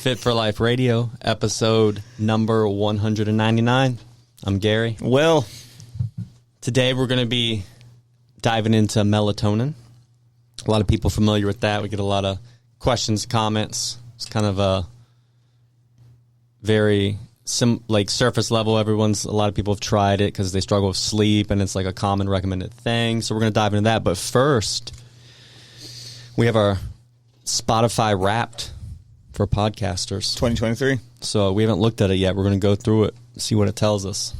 Fit for Life Radio, episode number 199. I'm Gary. Will. Today we're going to be diving into melatonin. A lot of people familiar with that. We get a lot of questions, comments. It's kind of a very surface level. A lot of people have tried it because they struggle with sleep, and it's like a common recommended thing. So we're going to dive into that. But first, we have our Spotify Wrapped for podcasters 2023. So we haven't looked at it yet. We're going to go through it, see what it tells us.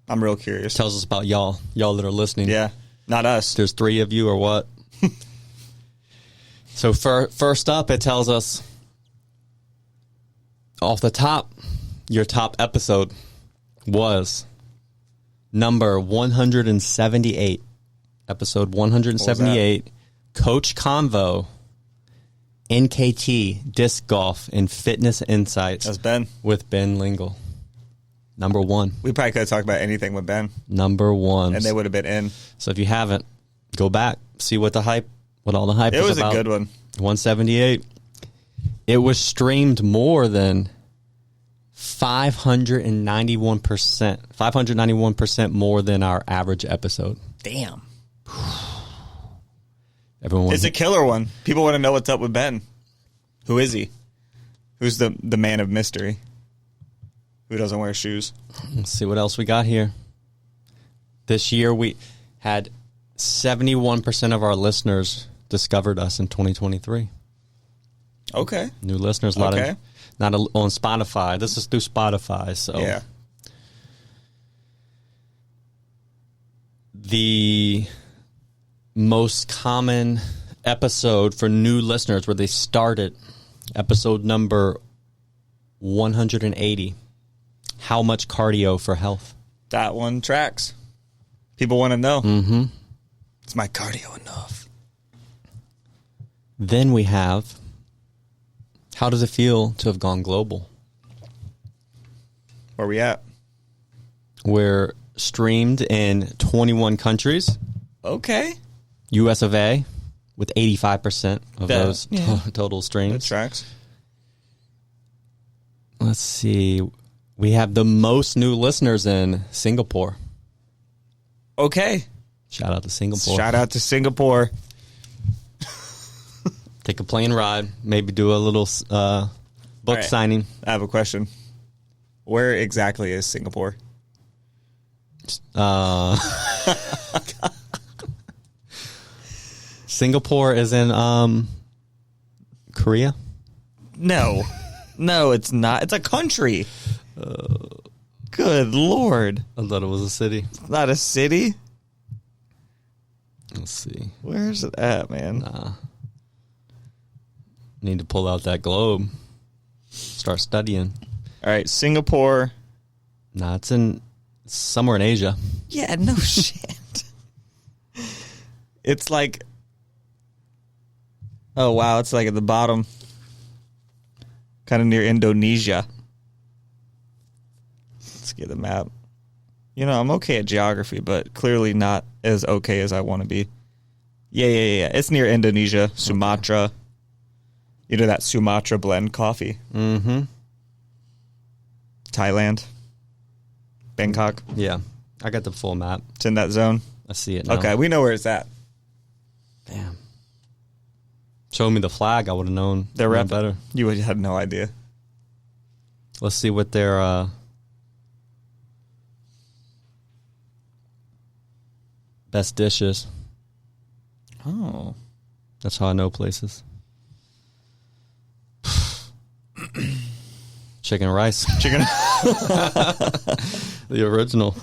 I'm real curious. It tells us about y'all that are listening. Yeah, not us. There's 3 of you or what? So first up, it tells us off the top, your top episode was number 178. Episode 178, Coach Convo, NKT, Disc Golf, and Fitness Insights. That's Ben. With Ben Lingle. Number 1. We probably could have talked about anything with Ben. Number 1. And they would have been in. So if you haven't, go back, see what all the hype is about. It was a good one. 178. It was streamed more than 591% more than our average episode. Damn. Everyone, it's a killer one. People want to know what's up with Ben. Who is he? Who's the man of mystery? Who doesn't wear shoes? Let's see what else we got here. This year we had 71% of our listeners discovered us in 2023. Okay. New listeners, not on Spotify. This is through Spotify, so yeah. The most common episode for new listeners where they started, episode number 180. How much cardio for health? That one tracks. People want to know. Mm-hmm. Is my cardio enough? Then we have, how does it feel to have gone global? Where we at? We're streamed in 21 countries. Okay. US of A with 85% of those total streams. That tracks. Let's see. We have the most new listeners in Singapore. Okay. Shout out to Singapore. Shout out to Singapore. Take a plane ride. Maybe do a little book signing. I have a question. Where exactly is Singapore? Singapore is in Korea. No, it's not. It's a country. Good Lord. I thought it was a city. It's not a city? Let's see. Where's it at, man? Need to pull out that globe. Start studying. All right, Singapore. Nah, it's somewhere in Asia. Yeah, no shit. It's like... Oh, wow, it's like at the bottom. Kind of near Indonesia. Let's get the map. You know, I'm okay at geography, but clearly not as okay as I want to be. Yeah. It's near Indonesia, Sumatra. Okay. You know that Sumatra blend coffee? Mm-hmm. Thailand. Bangkok. Yeah. I got the full map. It's in that zone? I see it now. Okay, we know where it's at. Damn. Show me the flag, I would have known. They're better. You would have no idea. Let's see what their best dish is. Oh. That's how I know places. Chicken rice. Chicken. The original.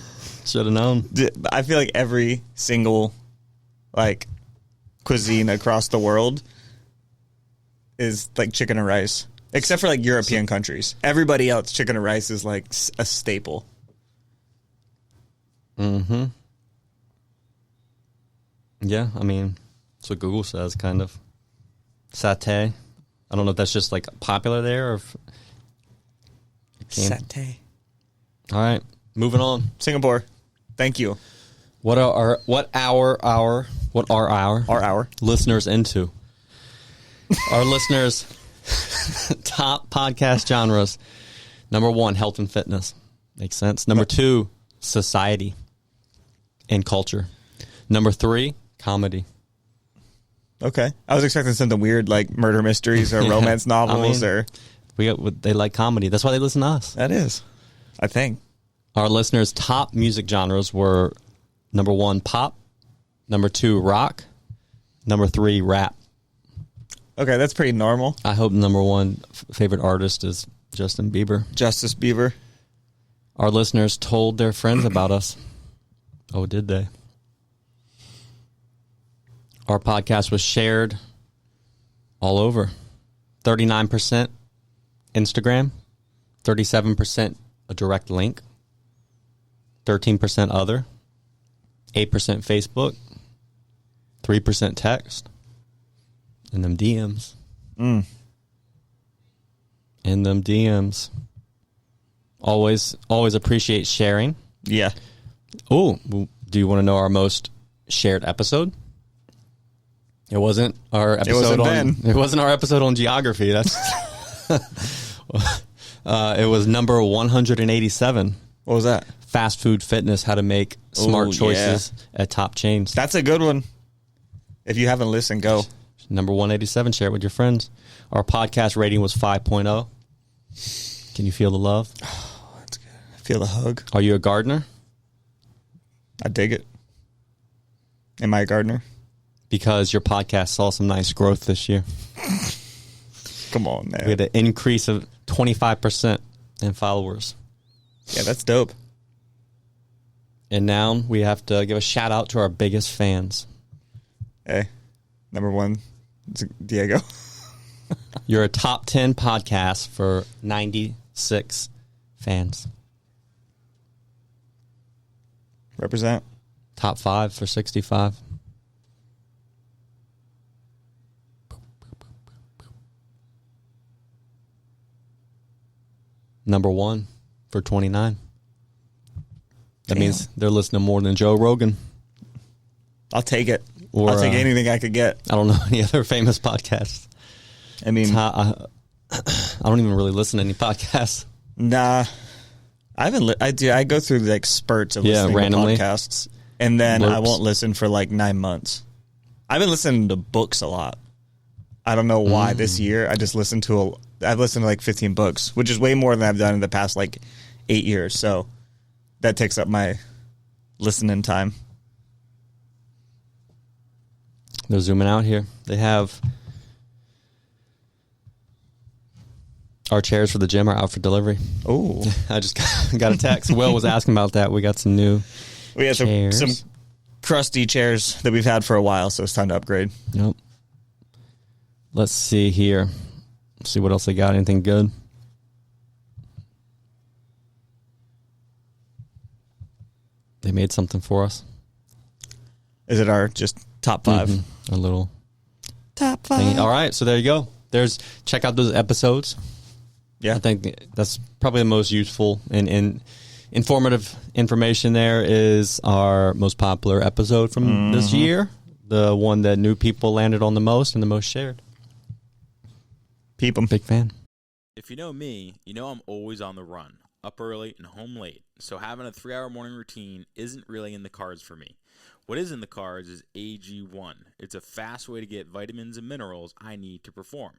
Should have known. I feel like every single cuisine across the world is like chicken and rice, except for like European countries. Everybody else, chicken and rice is like a staple. Mm-hmm. Yeah, I mean, that's what Google says, kind of. Satay. I don't know if that's just like popular there or if Satay. All right, moving on. Singapore. Thank you. What are our listeners into? Our listeners top podcast genres. Number 1, health and fitness. Makes sense. Number 2, society and culture. Number 3, comedy. Okay. I was expecting something weird like murder mysteries or romance novels they like comedy. That's why they listen to us. That is, I think. Our listeners' top music genres were number 1, pop. Number 2, rock. Number 3, rap. Okay, that's pretty normal. I hope number 1 favorite artist is Justin Bieber. Justice Bieber. Our listeners told their friends about us. Oh, did they? Our podcast was shared all over. 39% Instagram, 37% a direct link, 13% other, 8% Facebook, 3% text, and them DMs. In them DMs. Always appreciate sharing. Yeah. Oh, do you want to know our most shared episode? It wasn't our episode It wasn't our episode on geography. That's it was number 187. What was that? Fast food fitness, how to make smart choices at top chains. That's a good one. If you haven't listened, go. Number 187, share it with your friends. Our podcast rating was 5.0. Can you feel the love? Oh, that's good. I feel the hug. Are you a gardener? I dig it. Am I a gardener? Because your podcast saw some nice growth this year. Come on, man. We had an increase of 25% in followers. Yeah, that's dope. And now we have to give a shout out to our biggest fans. Hey, number 1, Diego. You're a top 10 podcast for 96 fans. Represent. Top 5 for 65. Number 1 for 29. That means they're listening more than Joe Rogan. I'll take it. Or, I'll take anything I could get. I don't know any other famous podcasts. I mean, I don't even really listen to any podcasts. Nah, I haven't. I go through like spurts of listening randomly. to podcasts, and then I won't listen for like 9 months. I've been listening to books a lot. I don't know why this year. I've listened to like 15 books, which is way more than I've done in the past like 8 years. So that takes up my listening time. They're zooming out here. They have our chairs for the gym are out for delivery. Oh, I just got a text. Will was asking about that. We got some new we had some crusty chairs that we've had for a while, so it's time to upgrade. Yep. Let's see here. Let's see what else they got. Anything good? They made something for us. Is it our just top 5? A little top 5. thing. All right, so there you go. Check out those episodes. Yeah, I think that's probably the most useful and informative information. There is our most popular episode from this year, the one that new people landed on the most and the most shared. Peep 'em. Big fan. If you know me, you know I'm always on the run, up early and home late, so having a 3-hour morning routine isn't really in the cards for me. What is in the cards is AG1. It's a fast way to get vitamins and minerals I need to perform.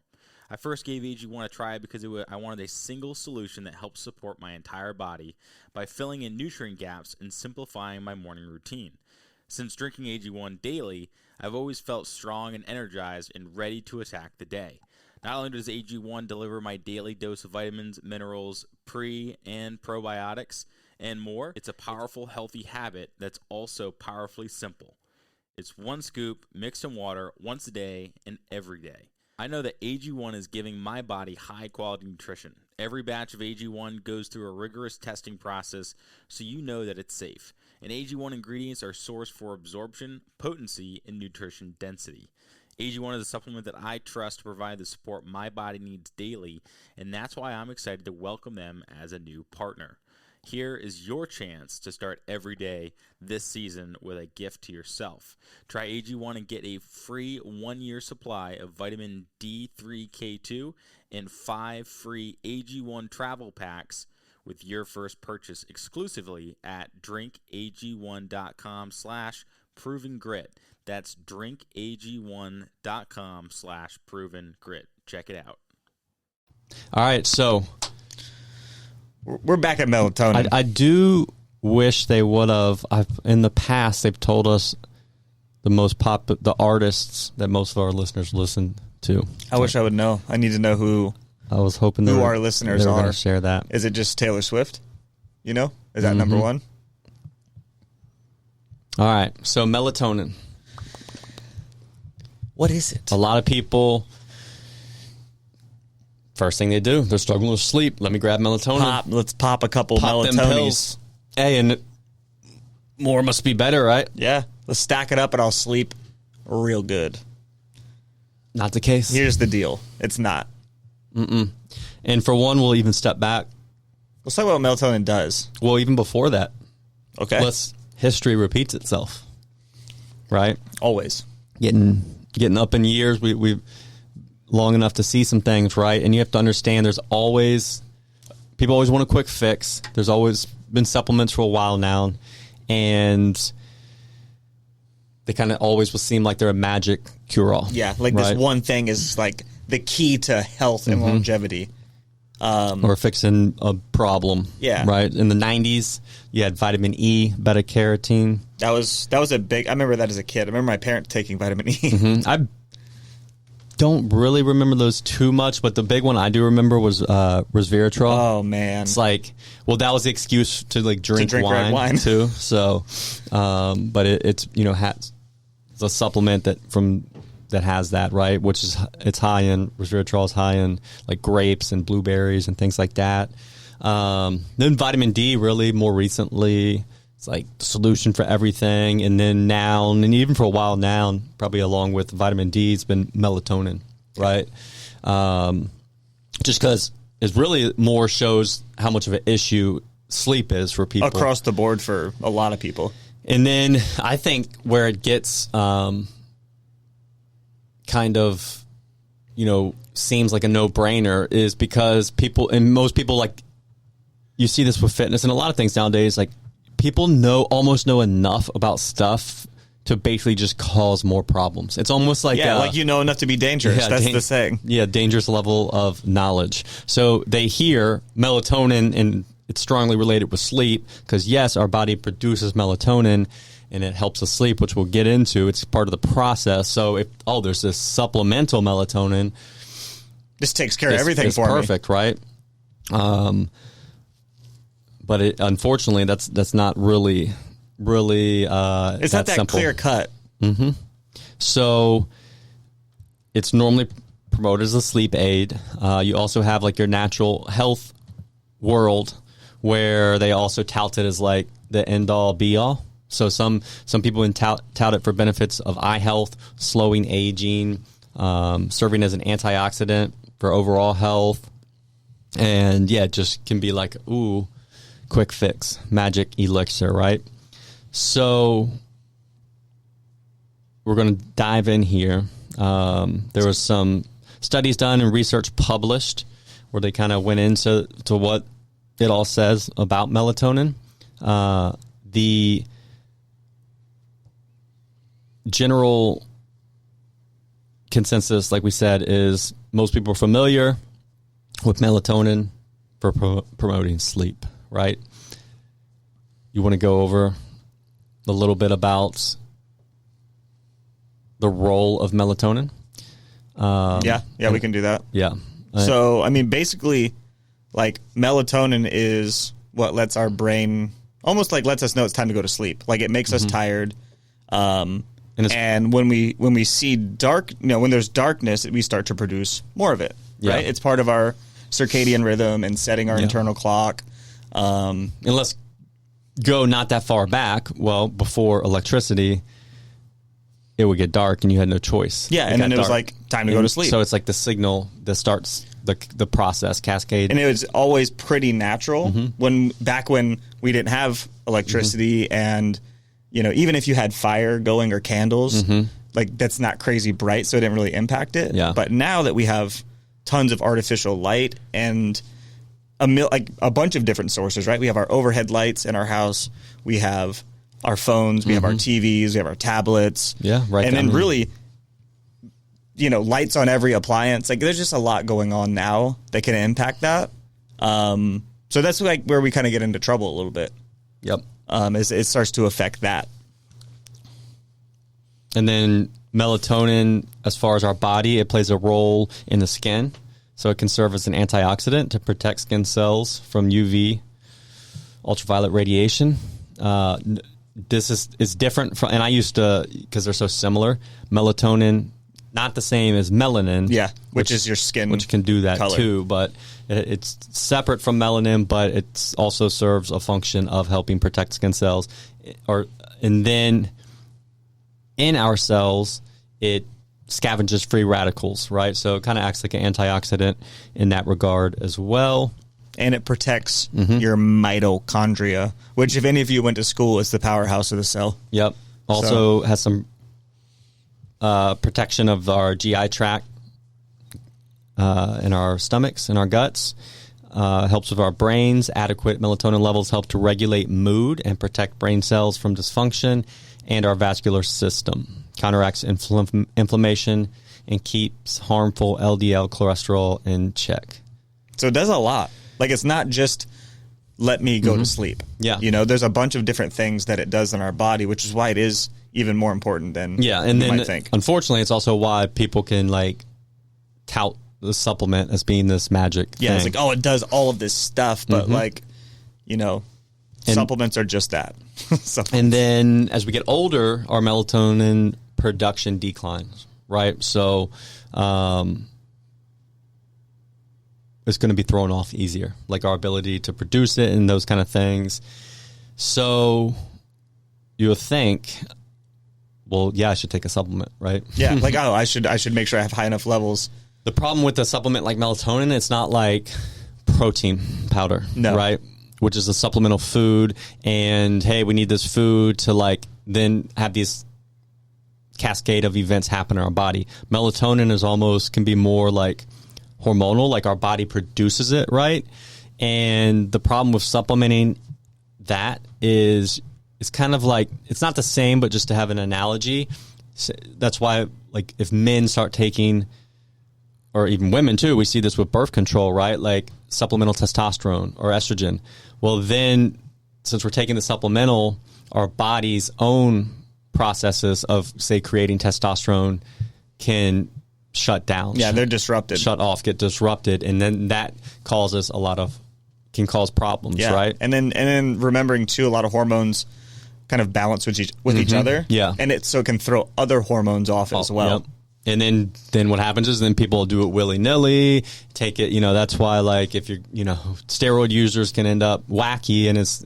I first gave AG1 a try because I wanted a single solution that helps support my entire body by filling in nutrient gaps and simplifying my morning routine. Since drinking AG1 daily, I've always felt strong and energized and ready to attack the day. Not only does AG1 deliver my daily dose of vitamins, minerals, pre- and probiotics, and more, it's a powerful, healthy habit that's also powerfully simple. It's 1 scoop mixed in water once a day and every day. I know that AG1 is giving my body high-quality nutrition. Every batch of AG1 goes through a rigorous testing process, so you know that it's safe. And AG1 ingredients are sourced for absorption, potency, and nutrition density. AG1 is a supplement that I trust to provide the support my body needs daily, and that's why I'm excited to welcome them as a new partner. Here is your chance to start every day this season with a gift to yourself. Try AG1 and get a free 1-year supply of vitamin D3K2 and 5 free AG1 travel packs with your first purchase exclusively at drinkag1.com/provengrit. That's drinkag1.com/provengrit. Check it out. All right, so We're back at melatonin. I do wish they would have. In the past, they've told us the artists that most of our listeners listen to. I wish I would know. I need to know who I was hoping our listeners they were are. going to share that. Is it just Taylor Swift? You know? Is that number one? All right, so melatonin. What is it? A lot of people, first thing they do, they're struggling with sleep. Let me grab melatonin. Let's pop a couple Pop them melatonis. pills. Hey, and more must be better, right? Yeah. Let's stack it up and I'll sleep real good. Not the case. Here's the deal. It's not. And for one, we'll even step back. Let's talk about what melatonin does. Well, even before that, Okay. history repeats itself, right? Always. Getting up in years, we've long enough to see some things, right? And you have to understand people always want a quick fix. There's always been supplements for a while now, and they kind of always will seem like they're a magic cure-all. Yeah, like right? this one thing is like the key to health and longevity. Or fixing a problem. Yeah. Right? In the 90s, you had vitamin E, beta-carotene. That was a big. I remember that as a kid. I remember my parents taking vitamin E. I don't really remember those too much, but the big one I do remember was resveratrol. Oh man, it's like, well, that was the excuse to drink red wine too. So, but it's it's a supplement that has that, right? Which is it's high in resveratrol is high in like grapes and blueberries and things like that. Then vitamin D, really more recently, it's like the solution for everything. And then now, and even for a while now, probably along with vitamin D, it's been melatonin, right? Just because it really more shows how much of an issue sleep is for people across the board for a lot of people. And then I think where it gets kind of, seems like a no-brainer is because most people, like, you see this with fitness and a lot of things nowadays, like, people almost know enough about stuff to basically just cause more problems. It's almost like... like enough to be dangerous. Yeah, that's the saying. Yeah, dangerous level of knowledge. So they hear melatonin, and it's strongly related with sleep, because, yes, our body produces melatonin, and it helps us sleep, which we'll get into. It's part of the process. So there's this supplemental melatonin. This takes care of everything for me. Perfect, right? But unfortunately, that's not really it's not that simple. clear cut. So it's normally promoted as a sleep aid. You also have like your natural health world where they also tout it as like the end all be all. So some people tout it for benefits of eye health, slowing aging, serving as an antioxidant for overall health. And yeah, it just can be like, ooh, quick fix, magic elixir, right? So we're going to dive in here. There was some studies done and research published where they kind of went into what it all says about melatonin. The general consensus, like we said, is most people are familiar with melatonin for promoting sleep, right? You want to go over a little bit about the role of melatonin? We can do that. Yeah. So, I mean, basically, like, melatonin is what lets our brain, almost like lets us know it's time to go to sleep. Like, it makes us tired. And when we see when there's darkness, we start to produce more of it, right? It's part of our circadian rhythm and setting our internal clock. And let's go not that far back. Well, before electricity, it would get dark and you had no choice. Yeah, and then it was like time to go to sleep. So it's like the signal that starts the process cascade. And it was always pretty natural back when we didn't have electricity and, you know, even if you had fire going or candles, like that's not crazy bright, so it didn't really impact it. Yeah. But now that we have tons of artificial light and a bunch of different sources, right? We have our overhead lights in our house. We have our phones. We have our TVs. We have our tablets. Yeah, right. And then really, you know, lights on every appliance. Like there's just a lot going on now that can impact that. So that's like where we kind of get into trouble a little bit. Yep. Is it starts to affect that. And then melatonin, as far as our body, it plays a role in the skin. So it can serve as an antioxidant to protect skin cells from UV, ultraviolet radiation. This is different from, and I used to, because they're so similar, melatonin, not the same as melanin. Yeah, which is your skin which can do that color. too, but it's separate from melanin, but it also serves a function of helping protect skin cells. And then in our cells, it scavenges free radicals, right? So it kind of acts like an antioxidant in that regard as well. And it protects your mitochondria, which if any of you went to school, is the powerhouse of the cell. Yep. Also has some protection of our GI tract in our stomachs and our guts. Helps with our brains. Adequate melatonin levels help to regulate mood and protect brain cells from dysfunction, and our vascular system. Counteracts inflammation and keeps harmful LDL cholesterol in check. So it does a lot. Like it's not just let me go to sleep. Yeah. You know, there's a bunch of different things that it does in our body, which is why it is even more important than and you then might think. Unfortunately, it's also why people can like tout the supplement as being this magic thing. It's like, oh, it does all of this stuff, but like, you know, supplements are just that. And then as we get older, our melatonin production declines, right? So it's going to be thrown off easier, like our ability to produce it and those kind of things. So you'll think, well, yeah, I should take a supplement, right? Yeah, like, oh, I should make sure I have high enough levels. The problem with a supplement like melatonin, it's not like protein powder, right? Which is a supplemental food, and hey, we need this food to like then have these cascade of events happen in our body. Melatonin is almost can be more like hormonal, like our body produces it, right? And the problem with supplementing that is it's kind of like, it's not the same, but just to have an analogy, that's why like if men start taking, or even women too, we see this with birth control, right? Like supplemental testosterone or estrogen. Well, then since we're taking the supplemental, our body's own processes of, say, creating testosterone can shut down. Yeah, they're disrupted. Shut off, get disrupted, and then that causes can cause problems, right? And then remembering too, a lot of hormones kind of balance with each other. Yeah. And so it can throw other hormones off as well. Yep. And then what happens is then people do it willy-nilly, take it, that's why like if you're, steroid users can end up wacky and it's,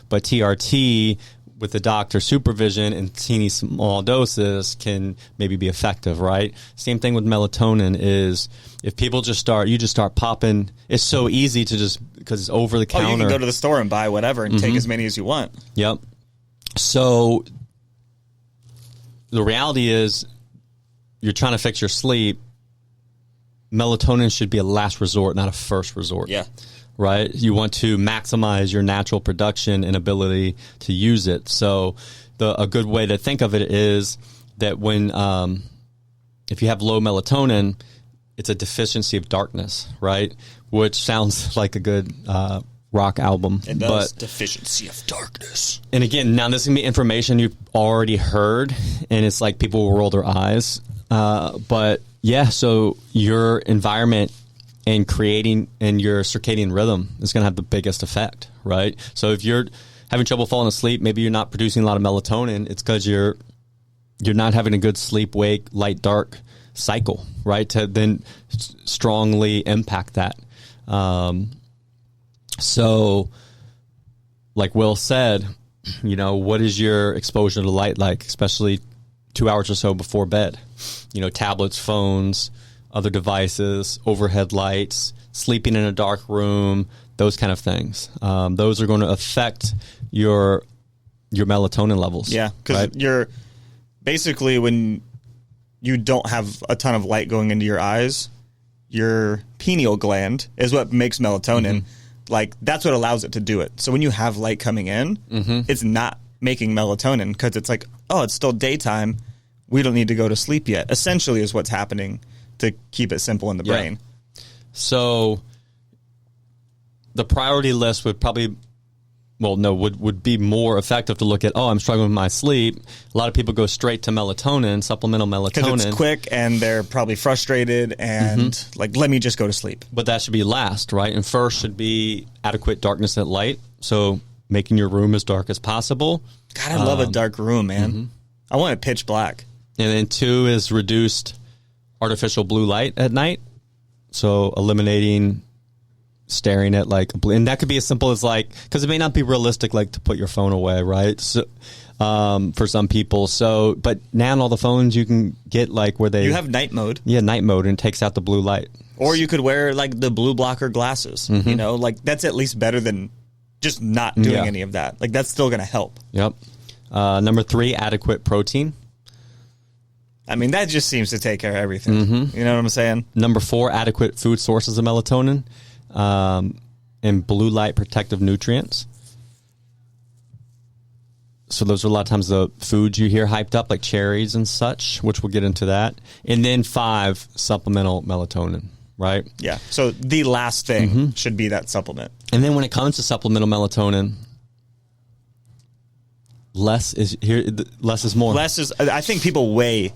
but TRT with the doctor's supervision in teeny small doses can maybe be effective, right? Same thing with melatonin is if people you just start popping, it's so easy to just, because it's over the counter. Oh, you can go to the store and buy whatever and take as many as you want. Yep. So the reality is, you're trying to fix your sleep, melatonin should be a last resort, not a first resort. Yeah. Right? You want to maximize your natural production and ability to use it. So a good way to think of it is that when if you have low melatonin, it's a deficiency of darkness, right? Which sounds like a good rock album. It does. Deficiency of darkness. And again, now this is going to be information you've already heard, and it's like people will roll their eyes. But yeah, so your environment and creating and your circadian rhythm is going to have the biggest effect, right? So if you're having trouble falling asleep, maybe you're not producing a lot of melatonin. It's because you're not having a good sleep, wake, light, dark cycle, right? To then strongly impact that. So like Will said, what is your exposure to light like, especially 2 hours or so before bed? Tablets, phones, other devices, overhead lights, sleeping in a dark room, those kind of things. Those are going to affect your melatonin levels. Yeah, because you're basically, when you don't have a ton of light going into your eyes, your pineal gland is what makes melatonin. Like, that's what allows it to do it. So when you have light coming in, it's not making melatonin because it's like, oh, it's still daytime. We don't need to go to sleep yet, essentially is what's happening, to keep it simple in the brain. So the priority list would probably, would be more effective to look at, I'm struggling with my sleep. A lot of people go straight to melatonin, supplemental melatonin. Because it's quick and they're probably frustrated and let me just go to sleep. But that should be last, right? And first should be adequate darkness at light. So making your room as dark as possible. God, I love a dark room, man. I want it pitch black. And then 2 is reduced artificial blue light at night. So eliminating staring at and that could be as simple as because it may not be realistic to put your phone away, right? So for some people, but now on all the phones you can get where they, you have night mode. Yeah, night mode, and it takes out the blue light. Or you could wear the blue blocker glasses. That's at least better than just not doing any of that. That's still going to help. Yep. Number 3, adequate protein. I mean, that just seems to take care of everything. You know what I'm saying? Number 4, adequate food sources of melatonin. And blue light protective nutrients. So those are a lot of times the foods you hear hyped up, like cherries and such, which we'll get into that. And then 5, supplemental melatonin, right? Yeah. So the last thing should be that supplement. And then when it comes to supplemental melatonin, less is more. I think people way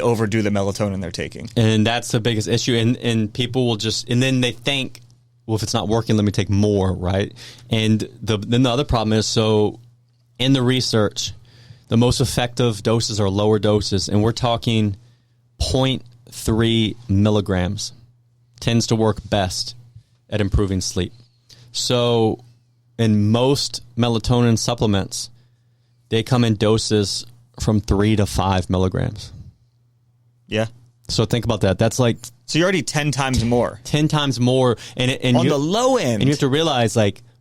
overdo the melatonin they're taking. And that's the biggest issue. And people will and then they think, well, if it's not working, let me take more, right? And then the other problem is, so in the research, the most effective doses are lower doses, and we're talking 0.3 milligrams tends to work best at improving sleep. So in most melatonin supplements, they come in doses from 3 to 5 milligrams. Yeah. So think about that. That's so you're already 10 times more. 10 times more. And on the low end. And you have to realize,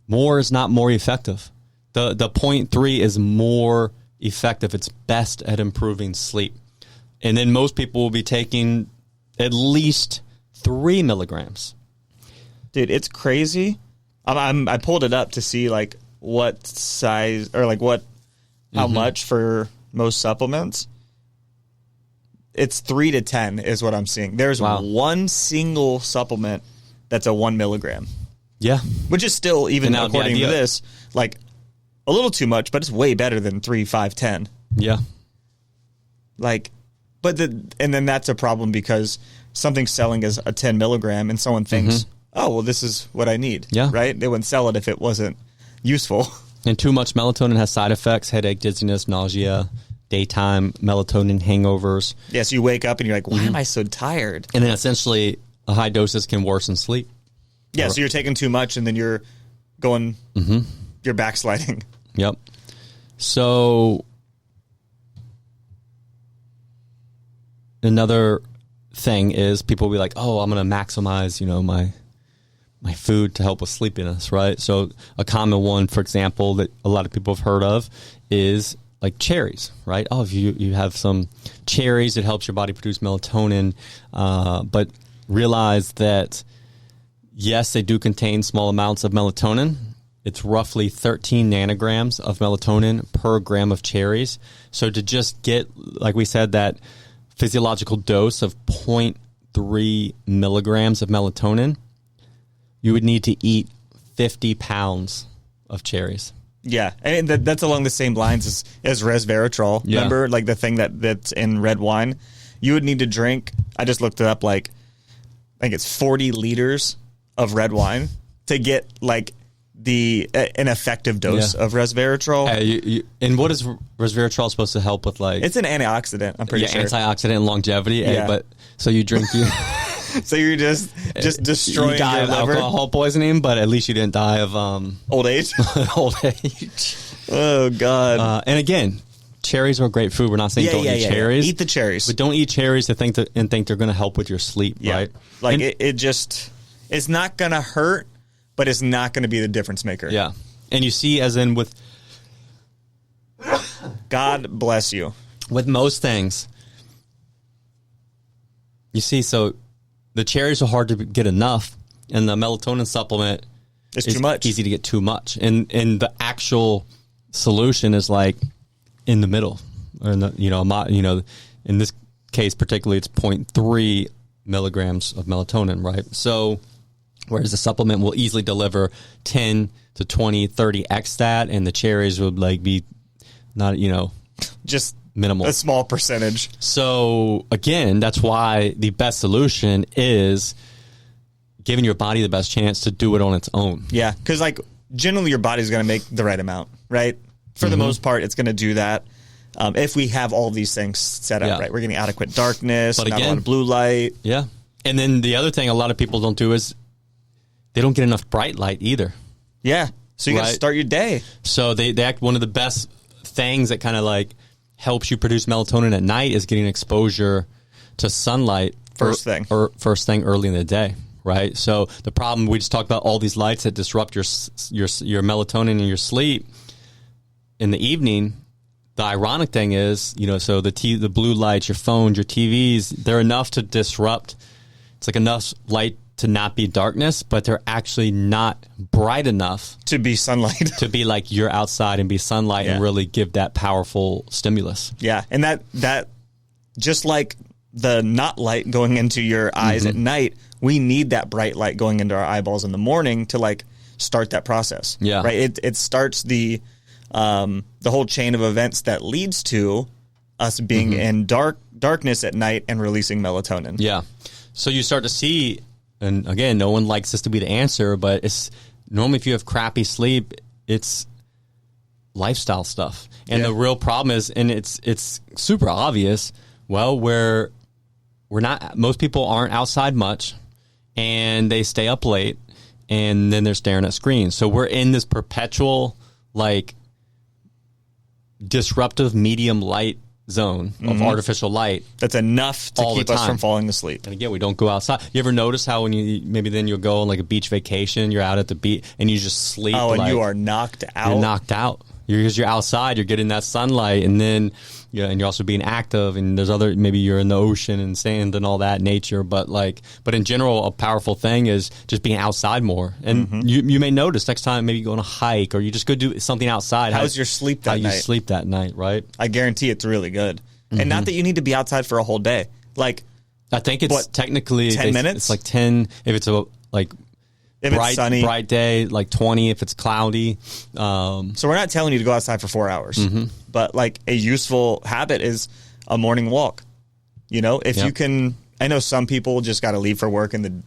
more is not more effective. The 0.3 is more effective. It's best at improving sleep. And then most people will be taking at least 3 milligrams. Dude, it's crazy. I pulled it up to see, what size, or, how much for most supplements. It's 3 to 10 is what I'm seeing. There's one single supplement that's a 1 milligram. Yeah. Which is still, even according to this, a little too much, but it's way better than 3, 5, 10. Yeah. And then that's a problem because something's selling as a 10 milligram and someone thinks, oh, well, this is what I need. Yeah. Right? They wouldn't sell it if it wasn't useful. And too much melatonin has side effects: headache, dizziness, nausea, daytime melatonin hangovers. Yeah, so you wake up and you're like, why am I so tired? And then essentially, a high doses can worsen sleep. Yeah, so you're taking too much and then you're going, you're backsliding. Yep. So another thing is people will be like, oh, I'm going to maximize, my food to help with sleepiness, right? So a common one, for example, that a lot of people have heard of is cherries, right? Oh, if you have some cherries, it helps your body produce melatonin. But realize that, yes, they do contain small amounts of melatonin. It's roughly 13 nanograms of melatonin per gram of cherries. So to just get, like we said, that physiological dose of 0.3 milligrams of melatonin, you would need to eat 50 pounds of cherries. Yeah, and that's along the same lines as resveratrol. Yeah. Remember, the thing that's in red wine? You would need to drink, I just looked it up, I think it's 40 liters of red wine to get, an effective dose of resveratrol. And what is resveratrol supposed to help with? It's an antioxidant, I'm pretty sure. Antioxidant and longevity. Yeah. But so you drink so you're just destroying you die your of liver. alcohol poisoning, but at least you didn't die of old age. old age. Oh God. And again, cherries are great food. We're not saying don't eat cherries. Eat the cherries. But don't eat cherries to think they're going to help with your sleep, right? Like it's not going to hurt, but it's not going to be the difference maker. Yeah. And you see, as in with... God bless you. With most things, you see, so the cherries are hard to get enough, and the melatonin supplement is too much. Easy to get too much. And the actual solution is like in the middle. Or in this case particularly, it's 0.3 milligrams of melatonin, right? So whereas the supplement will easily deliver 10 to 20, 30x that, and the cherries would like be not, just minimal, a small percentage. So again, that's why the best solution is giving your body the best chance to do it on its own. Yeah, because like generally your body's going to make the right amount, right? For the most part, it's going to do that. If we have all these things set up, right? We're getting adequate darkness, not a lot of blue light. Yeah. And then the other thing a lot of people don't do is they don't get enough bright light either. Yeah. So you got to start your day. So they act, one of the best things that kind of like helps you produce melatonin at night is getting exposure to sunlight first thing early in the day, right? So the problem, we just talked about all these lights that disrupt your melatonin and your sleep in the evening. The ironic thing is, so the blue lights, your phones, your TVs, they're enough to disrupt. It's like enough light to not be darkness, but they're actually not bright enough to be sunlight. To be like you're outside and be sunlight and really give that powerful stimulus. Yeah, and that just like the not light going into your eyes at night, we need that bright light going into our eyeballs in the morning to like start that process. Yeah, right. It starts the whole chain of events that leads to us being in darkness at night and releasing melatonin. Yeah, so you start to see. And again, no one likes this to be the answer, but it's normally if you have crappy sleep, it's lifestyle stuff. And the real problem is, and it's super obvious, well, we're not, most people aren't outside much and they stay up late and then they're staring at screens. So we're in this perpetual, like, disruptive medium light zone of artificial light that's enough to keep us from falling asleep. And again, we don't go outside. You ever notice how when you'll go on like a beach vacation, you're out at the beach and you just sleep. Oh, and you are knocked out. You're knocked out. Because you're outside, you're getting that sunlight, and then and you're also being active, and there's other, maybe you're in the ocean and sand and all that nature, but in general, a powerful thing is just being outside more. And you may notice next time maybe you go on a hike or you just go do something outside. How's your sleep that night? How you sleep that night, right? I guarantee it's really good. And not that you need to be outside for a whole day. Like, I think it's technically 10 minutes. It's like 10 if it's if it's sunny, bright day, like 20 if it's cloudy. So we're not telling you to go outside for 4 hours, but like a useful habit is a morning walk. If you can, I know some people just got to leave for work in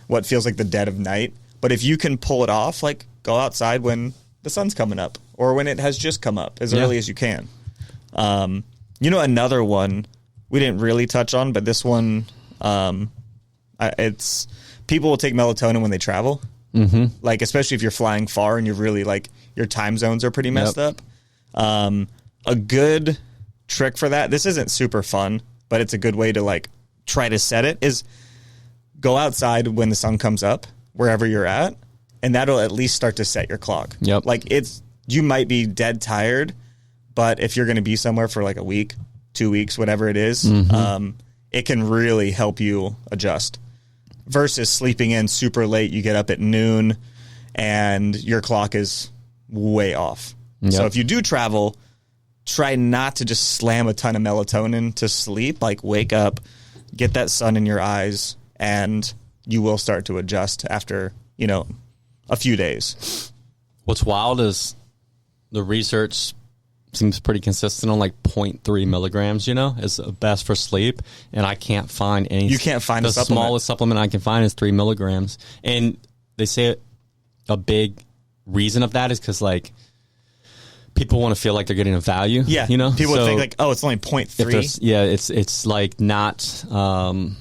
what feels like the dead of night, but if you can pull it off, like go outside when the sun's coming up or when it has just come up as early as you can. Another one we didn't really touch on, but this one, it's people will take melatonin when they travel. Like, especially if you're flying far and you're really like your time zones are pretty messed up. A good trick for that, this isn't super fun, but it's a good way to like try to set it, is go outside when the sun comes up wherever you're at, and that'll at least start to set your clock. Like, you might be dead tired, but if you're going to be somewhere for like a week, 2 weeks, whatever it is, it can really help you adjust. Versus sleeping in super late, you get up at noon and your clock is way off. So if you do travel, try not to just slam a ton of melatonin to sleep. Like, wake up, get that sun in your eyes, and you will start to adjust after, a few days. What's wild is the research seems pretty consistent on like 0.3 milligrams, is best for sleep. And I can't find any. You can't find the a supplement. Smallest supplement I can find is 3 milligrams. And they say a big reason of that is because like people want to feel like they're getting a value. Yeah. People think like, oh, it's only 0.3. Yeah. It's like not, so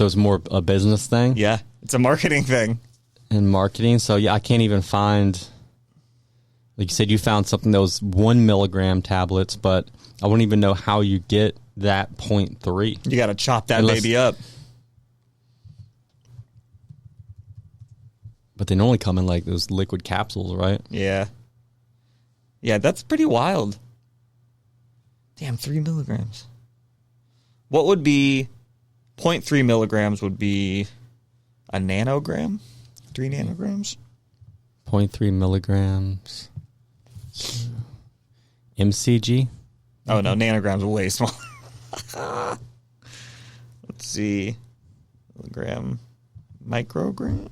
it's more a business thing. Yeah. It's a marketing thing. And marketing. So yeah, I can't even find Like you said, you found something that was 1 milligram tablets, but I wouldn't even know how you get that 0.3. You got to chop that baby up. But they normally come in like those liquid capsules, right? Yeah. Yeah, that's pretty wild. Damn, 3 milligrams. What would be 0.3 milligrams would be a nanogram? 3 nanograms? 0.3 milligrams. MCG? Oh, no, nanograms are way smaller. Let's see. Milligram. Microgram?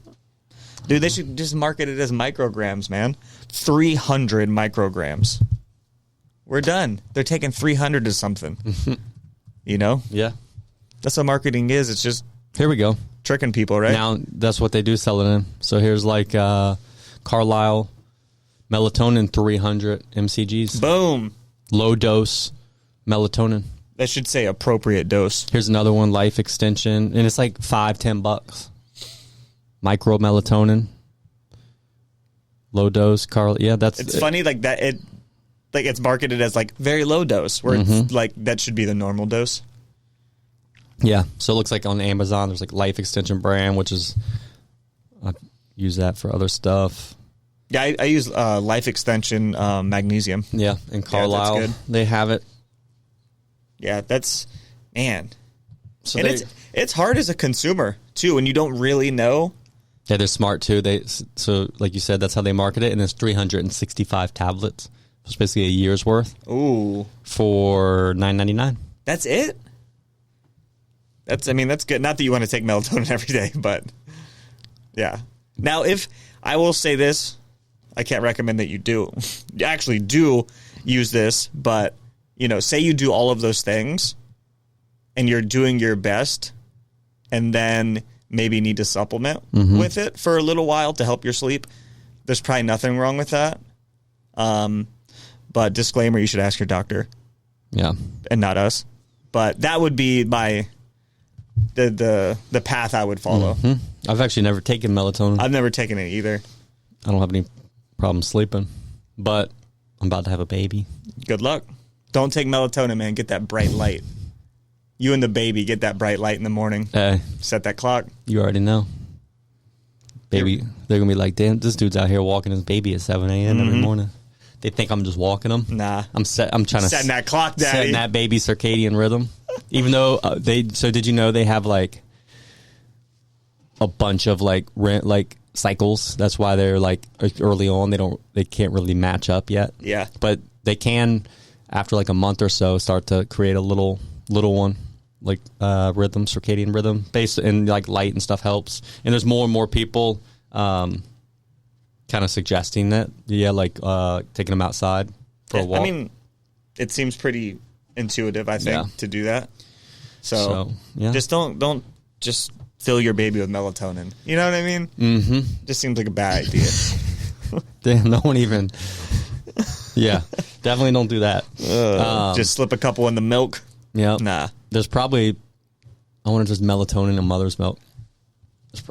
Dude, they should just market it as micrograms, man. 300 micrograms. We're done. They're taking 300 to something. You know? Yeah. That's what marketing is. It's just Here we go. tricking people, right? Now, that's what they do sell it in. So here's like Carlisle melatonin 300 MCGs. Boom. Low dose melatonin. That should say appropriate dose. Here's another one, life extension. And it's like $5-10. Micro melatonin. Low dose, Carl. Yeah, that's It's funny like that. It's marketed as like very low dose, where it's like that should be the normal dose. Yeah. So it looks like on Amazon, there's like life extension brand, which is, I use that for other stuff. Yeah, I use life extension magnesium. Yeah. In Carlisle, good. they have it. Yeah, that's, man. So And it's hard as a consumer too, when you don't really know. yeah, they're smart too. So like you said, that's how they market it. And it's 365 tablets. It's basically a year's worth. Ooh, For $9.99. that's it. That's good. Not that you want to take melatonin every day, but yeah. Now, if I will say this, I can't recommend that you do. You actually do use this, but say you do all of those things and you're doing your best and then maybe need to supplement with it for a little while to help your sleep. There's probably nothing wrong with that. But disclaimer, you should ask your doctor. Yeah. And not us. But that would be the path I would follow. I've actually never taken melatonin. I've never taken it either. I don't have any problem sleeping, but I'm about to have a baby. Good luck. Don't take melatonin, man. Get that bright light. You and the baby get that bright light in the morning. Set that clock. You already know. Baby, they're going to be like, damn, this dude's out here walking his baby at 7 a.m. every morning. They think I'm just walking them. Nah. I'm trying to setting that clock, daddy. Setting that baby circadian rhythm. Even though so did you know they have like a bunch of like cycles? That's why they're like early on they can't really match up yet. Yeah. But they can after like a month or so start to create a little one, like circadian rhythm based, and like light and stuff helps. And there's more and more people kind of suggesting that, like taking them outside for a walk. I mean, it seems pretty intuitive, I think, to do that. So yeah. Just don't just fill your baby with melatonin. You know what I mean? Mm-hmm. Just seems like a bad idea. Damn, no one even. Yeah, definitely don't do that. Just slip a couple in the milk. Yeah. Nah. There's probably, I wonder if there's melatonin in mother's milk.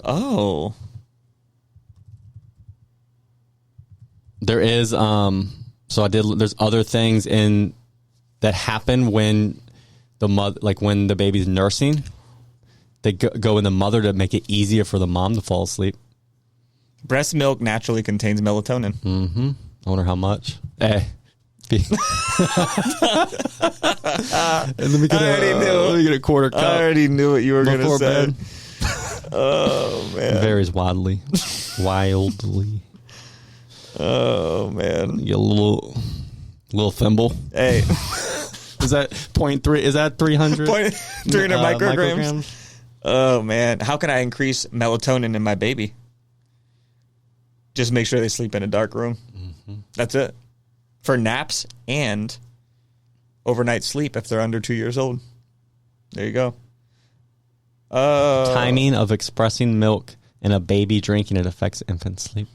Oh. There is, there's other things that happen when when the baby's nursing. They go in the mother to make it easier for the mom to fall asleep. Breast milk naturally contains melatonin. Mm-hmm. I wonder how much. Let me get a quarter cup. I already knew what you were going to say. Bed. Oh, man. It varies wildly. Oh, man. You get a little thimble. Hey. Is that 0.3? Is that 300? 300 micrograms? Oh, man. How can I increase melatonin in my baby? Just make sure they sleep in a dark room. Mm-hmm. That's it. For naps and overnight sleep if they're under 2 years old. There you go. Timing of expressing milk in a baby drinking it affects infant sleep.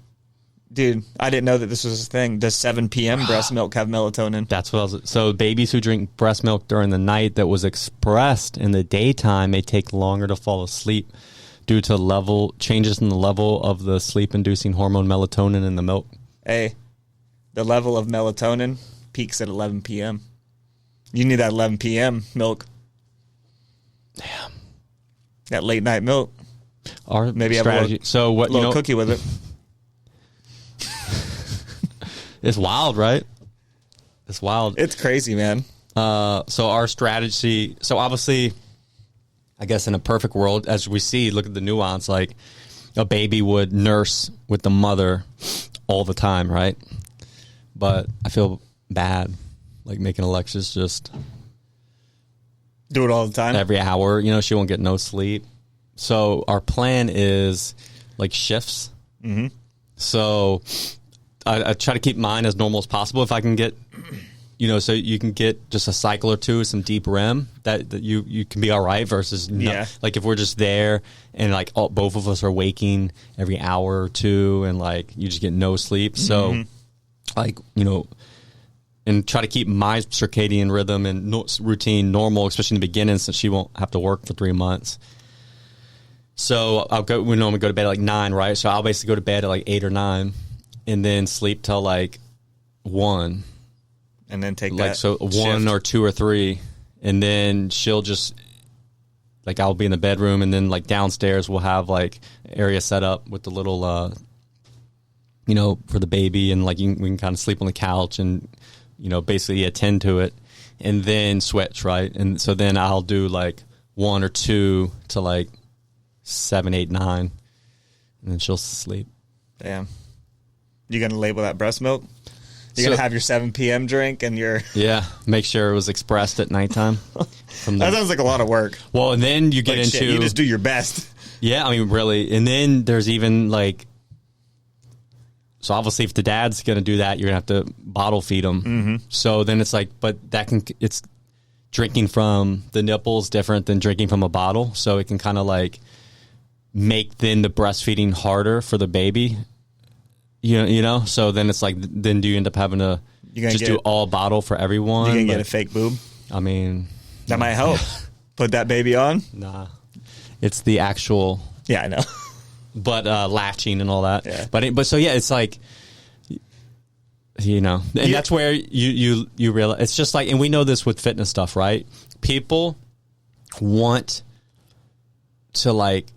Dude, I didn't know that this was a thing. Does 7 p.m. breast milk have melatonin? That's what I was. So babies who drink breast milk during the night that was expressed in the daytime may take longer to fall asleep due to changes in the level of the sleep-inducing hormone melatonin in the milk. Hey, the level of melatonin peaks at 11 p.m. You need that 11 p.m. milk. Damn. That late night milk. Our Maybe strategy. have So what? little cookie with it. It's wild, right? It's wild. It's crazy, man. So our strategy. So obviously, I guess in a perfect world, as we see, look at the nuance. Like a baby would nurse with the mother all the time, right? But I feel bad, like making Alexis just Do it all the time. every hour. She won't get no sleep. So our plan is like shifts. Mm-hmm. So I try to keep mine as normal as possible. If I can get, so you can get just a cycle or two, some deep REM that you can be all right versus like if we're just there and like both of us are waking every hour or two and like you just get no sleep. So like, and try to keep my circadian rhythm and routine normal, especially in the beginning since she won't have to work for 3 months. So we normally go to bed at like 9, right? So I'll basically go to bed at like 8 or 9 and then sleep till like 1. And then take like that so 1 shift. or 2 or 3. And then she'll just like I'll be in the bedroom and then like downstairs we'll have like area set up with the little for the baby and like we can kind of sleep on the couch and basically attend to it and then switch, right? And so then I'll do like 1 or 2 to like 7, 8, 9, and then she'll sleep. Damn. You gonna label that breast milk? You're So- gonna have your 7 p.m. drink and your. Yeah, make sure it was expressed at nighttime. That sounds like a lot of work. Well, and then you get Like, into shit, you just do your best. Yeah, I mean, really. And then there's even like, so obviously if the dad's going to do that, you're going to have to bottle feed them. Mm-hmm. So then it's like, but it's drinking from the nipples different than drinking from a bottle. So it can kind of like make then the breastfeeding harder for the baby. So then it's like, then do you end up having to just do all bottle for everyone? You gonna get a fake boob? I mean, That might help. Put that baby on. nah. It's the actual, Yeah, I know. but latching and all that. Yeah. But so yeah, it's like, and that's where you realize it's just like, and we know this with fitness stuff, right? People want to like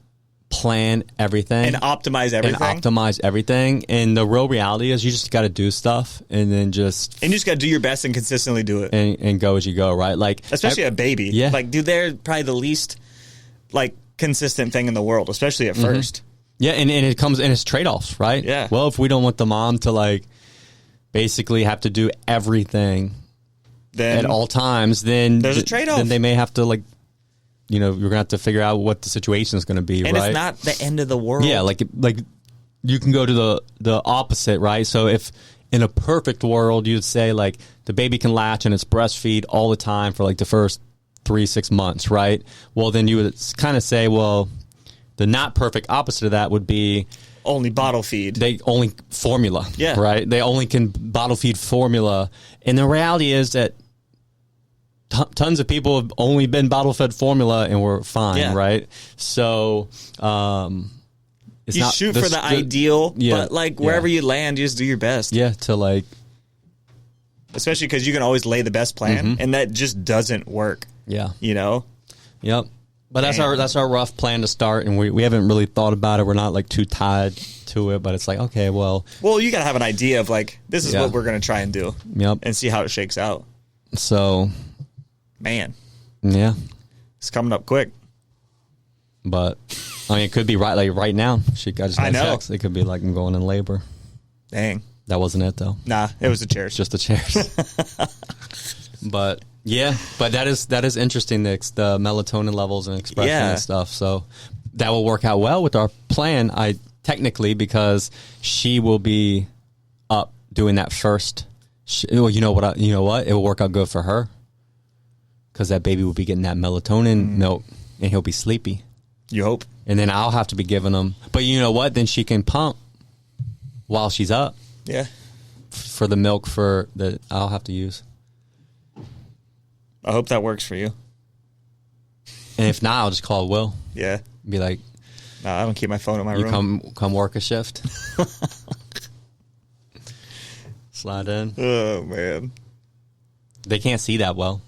plan everything And optimize everything. And the real reality is you just got to do stuff and then just And you just got to do your best and consistently do it. and go as you go, right? Like Especially a baby. Yeah. Like, dude, they're probably the least, like, consistent thing in the world, especially at first. yeah, and it comes and it's trade-offs, right? Yeah. Well, if we don't want the mom to like basically have to do everything Then at all times, then there's a trade-off. Then they may have to like, you're gonna have to figure out what the situation is gonna be, and right? it's not the end of the world. Yeah, like you can go to the opposite, right? So if in a perfect world you'd say like the baby can latch and it's breastfeed all the time for like the first 3-6 months, right? Well, then you would kind of say, well, the not perfect opposite of that would be Only bottle feed. they only formula, Yeah. right? They only can bottle feed formula, and the reality is that tons of people have only been bottle fed formula and we're fine, Yeah. right? So, it's you not shoot for the ideal, yeah, but like wherever you land, you just do your best. yeah, to like, Especially because you can always lay the best plan, and that just doesn't work. yeah, You know? yep. But Damn. that's our rough plan to start, and we haven't really thought about it. We're not like too tied to it, but it's like, okay, well, Well, you got to have an idea of like, this is Yeah. what we're going to try and do yep. and see how it shakes out. So, Man, yeah, it's coming up quick. but I mean, it could be right now. I just got I a know. text. It could be like I'm going in labor. Dang. That wasn't it though. Nah, it was the chairs. Just the chairs. But yeah, but that is interesting, Nick, the melatonin levels and expression Yeah. and stuff. So that will work out well with our plan. Technically because she will be up doing that first. Well, you know what? It will work out good for her because that baby will be getting that melatonin milk and he'll be sleepy. You hope. And then I'll have to be giving him. But you know what? Then she can pump while she's up Yeah. for the milk that I'll have to use. I hope that works for you. And if not, I'll just call Will. Yeah. Be like, Nah, I don't keep my phone in my you room. come work a shift. slide in. Oh, man. They can't see that well,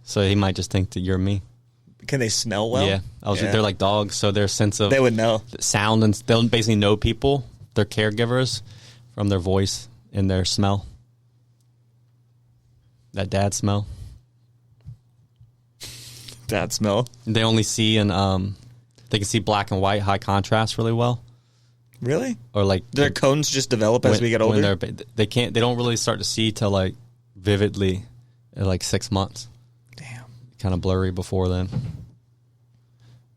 so he might just think that you're me. Can they smell well? Yeah, they're like dogs, so their sense of they would know sound, and they'll basically know people, their caregivers, from their voice and their smell. That dad smell. Dad smell. They only see in they can see black and white, high contrast really well. Really? Or like their cones just develop as we get older. They don't really start to see till like vividly at like 6 months. Damn. Kind of blurry before then.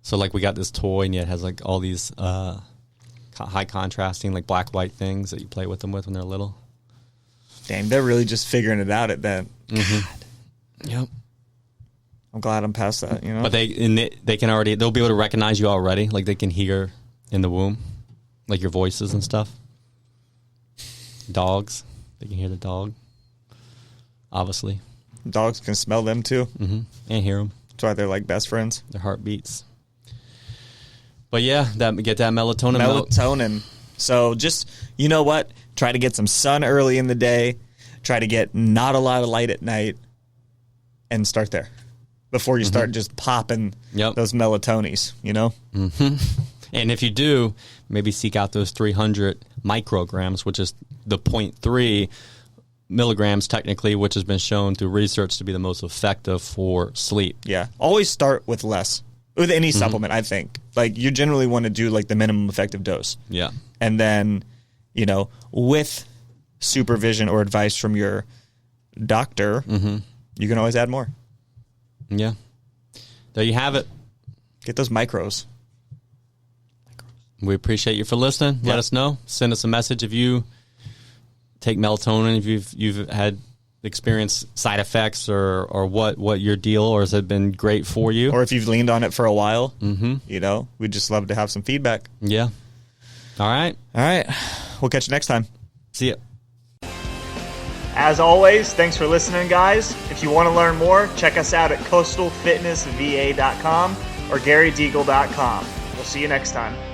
So like we got this toy and it has like all these high contrasting like black white things that you play with them with when they're little. Damn, they're really just figuring it out at that. Mm-hmm. Yep. I'm glad I'm past that, you know. But they'll be able to recognize you already. Like they can hear in the womb, like your voices and stuff. Dogs, they can hear the dog. Obviously, dogs can smell them too, and hear them. That's why they're like best friends. Their heartbeats. But yeah, get that melatonin. Melatonin. So just, you know what? Try to get some sun early in the day. Try to get not a lot of light at night, and start there before you start just popping those melatonies. You know. Mm-hmm. And if you do, maybe seek out those 300 micrograms, which is the 0.3 milligrams technically, which has been shown through research to be the most effective for sleep. Yeah. Always start with less. With any supplement, I think. Like, you generally want to do, like, the minimum effective dose. Yeah. And then, you know, with supervision or advice from your doctor, you can always add more. Yeah. There you have it. Get those micros. We appreciate you for listening. Let us know. Send us a message if you take melatonin, if you've had experienced side effects or what your deal, or has it been great for you? Or if you've leaned on it for a while, you know, we'd just love to have some feedback. Yeah. All right. We'll catch you next time. See ya. As always, thanks for listening, guys. If you want to learn more, check us out at coastalfitnessva.com or garydeagle.com. We'll see you next time.